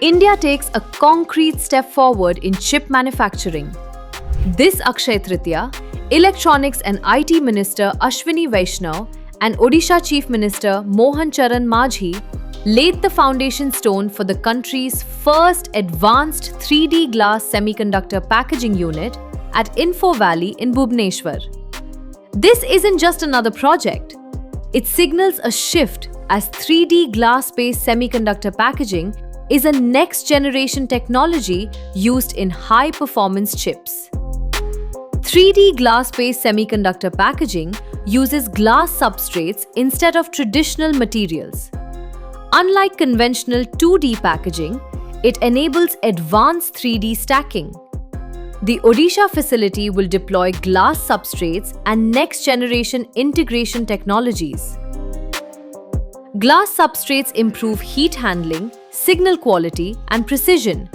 India takes a concrete step forward in chip manufacturing. This Akshay Tritiya, Electronics and IT Minister Ashwini Vaishnaw and Odisha Chief Minister Mohan Charan Majhi laid the foundation stone for the country's first advanced 3D glass semiconductor packaging unit at Info Valley in Bhubaneswar. This isn't just another project. It signals a shift as 3D glass-based semiconductor packaging is a next-generation technology used in high-performance chips. 3D glass-based semiconductor packaging uses glass substrates instead of traditional materials. Unlike conventional 2D packaging, it enables advanced 3D stacking. The Odisha facility will deploy glass substrates and next-generation integration technologies. Glass substrates improve heat handling, signal quality, and precision,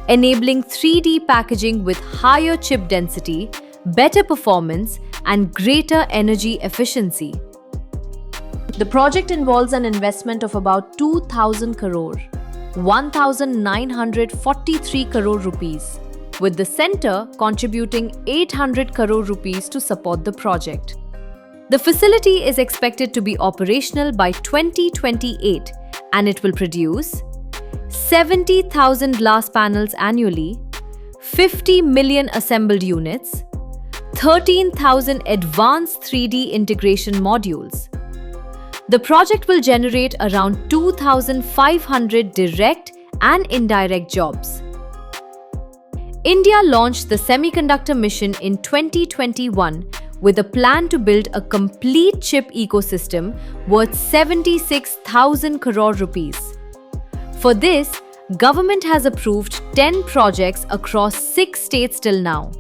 enabling 3D packaging with higher chip density, better performance, and greater energy efficiency. The project involves an investment of about 2,000 crore, 1,943 crore rupees, with the centre contributing 800 crore rupees to support the project. The facility is expected to be operational by 2028 and it will produce 70,000 glass panels annually, 50 million assembled units, 13,000 advanced 3D integration modules. The project will generate around 2,500 direct and indirect jobs. India launched the Semiconductor Mission in 2021 with a plan to build a complete chip ecosystem worth 76,000 crore rupees. For this, government has approved 10 projects across 6 states till now.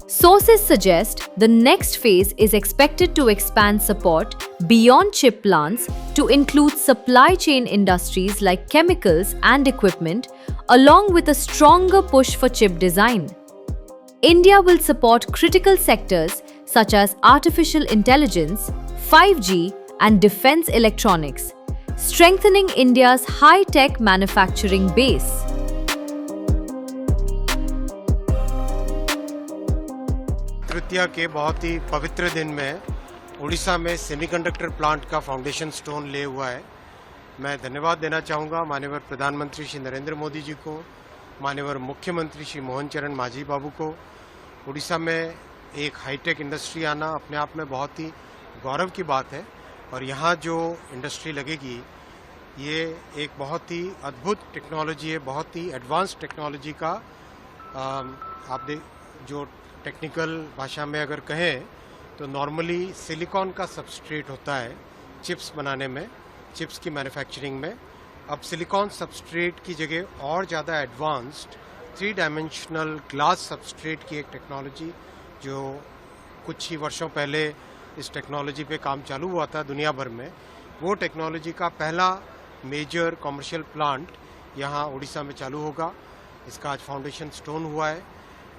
Sources suggest the next phase is expected to expand support beyond chip plants to include supply chain industries like chemicals and equipment, along with a stronger push for chip design. India will support critical sectors such as artificial intelligence, 5G, and defense electronics, strengthening India's high-tech manufacturing base. तृतीया के बहुत ही पवित्र दिन में उड़ीसा में semiconductor plant का foundation stone ले हुआ है। मैं धन्यवाद देना चाहूँगा माननीय प्रधानमंत्री श्री नरेंद्र मोदी जी को, माननीय मुख्यमंत्री श्री मोहन चरण मांझी बाबू को। उड़ीसा में एक हाईटेक इंडस्ट्री आना अपने आप में बहुत ही गौरव की बात है और यहाँ जो इंडस्ट्री लगेगी ये एक बहुत ही अद्भुत टेक्नोलॉजी है, बहुत ही एडवांस टेक्नोलॉजी का आप जो टेक्निकल भाषा में अगर कहें तो नॉर्मली सिलिकॉन का सबस्ट्रेट होता है चिप्स बनाने में, चिप्स की मैन्युफैक्चरिंग में। अब सिलिकॉन सबस्ट्रेट की जगह और ज़्यादा एडवांस्ड 3 डायमेंशनल ग्लास सबस्ट्रेट की एक टेक्नोलॉजी जो कुछ ही वर्षों पहले इस टेक्नोलॉजी पे काम चालू हुआ था दुनिया भर में, वो टेक्नोलॉजी का पहला मेजर कमर्शियल प्लांट यहाँ उड़ीसा में चालू होगा। इसका आज फाउंडेशन स्टोन हुआ है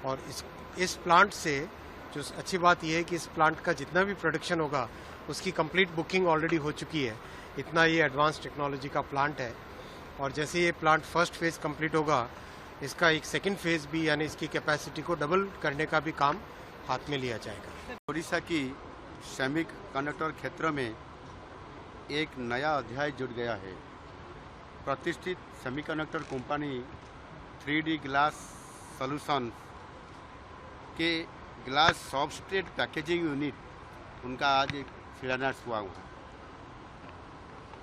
और इस प्लांट से जो अच्छी बात यह है कि इस प्लांट का जितना भी प्रोडक्शन होगा उसकी कंप्लीट बुकिंग ऑलरेडी हो चुकी है। इतना ये एडवांस टेक्नोलॉजी का प्लांट है और जैसे ये प्लांट फर्स्ट फेज़ कंप्लीट होगा इसका एक सेकंड फेज़ भी यानी इसकी कैपेसिटी को डबल करने का भी काम हाथ में लिया जाएगा। उड़ीसा की सेमीकंडक्टर क्षेत्र में एक नया अध्याय जुड़ गया है। प्रतिष्ठित semiconductor company 3D glass solution के ग्लास सबस्ट्रेट पैकेजिंग यूनिट उनका आज एक शिलान्यास हुआ है।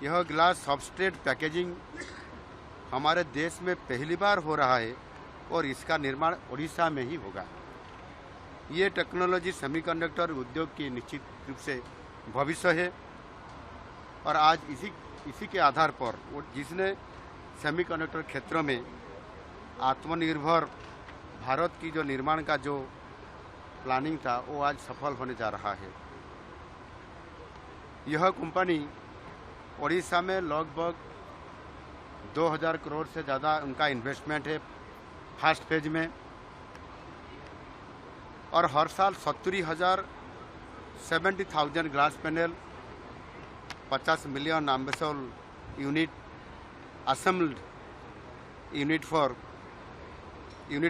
यह ग्लास सबस्ट्रेट पैकेजिंग हमारे देश में पहली बार हो रहा है और इसका निर्माण उड़ीसा में ही होगा। ये टेक्नोलॉजी सेमीकंडक्टर उद्योग की निश्चित रूप से भविष्य है और आज इसी के आधार पर जिसने सेमीकंडक्टर क्षेत्र में आत्मनिर्भर भारत की जो निर्माण का जो प्लानिंग था वो आज सफल होने जा रहा है। यह कंपनी उड़ीसा में लगभग 2000 करोड़ से ज़्यादा उनका इन्वेस्टमेंट है फर्स्ट फेज में और हर साल 70,000 glass panel 50 million ambassador unit assembled unit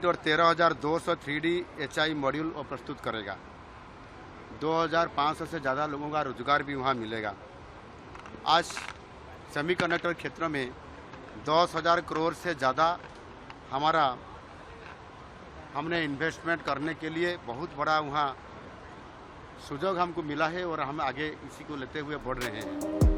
और 13,200 3D HI मॉड्यूल और प्रस्तुत करेगा। 2,500 से ज़्यादा लोगों का रोजगार भी वहाँ मिलेगा। आज सेमीकंडक्टर क्षेत्र में 10,000 करोड़ से ज़्यादा हमने इन्वेस्टमेंट करने के लिए बहुत बड़ा वहाँ सुযোগ हमको मिला है और हम आगे इसी को लेते हुए बढ़ रहे हैं।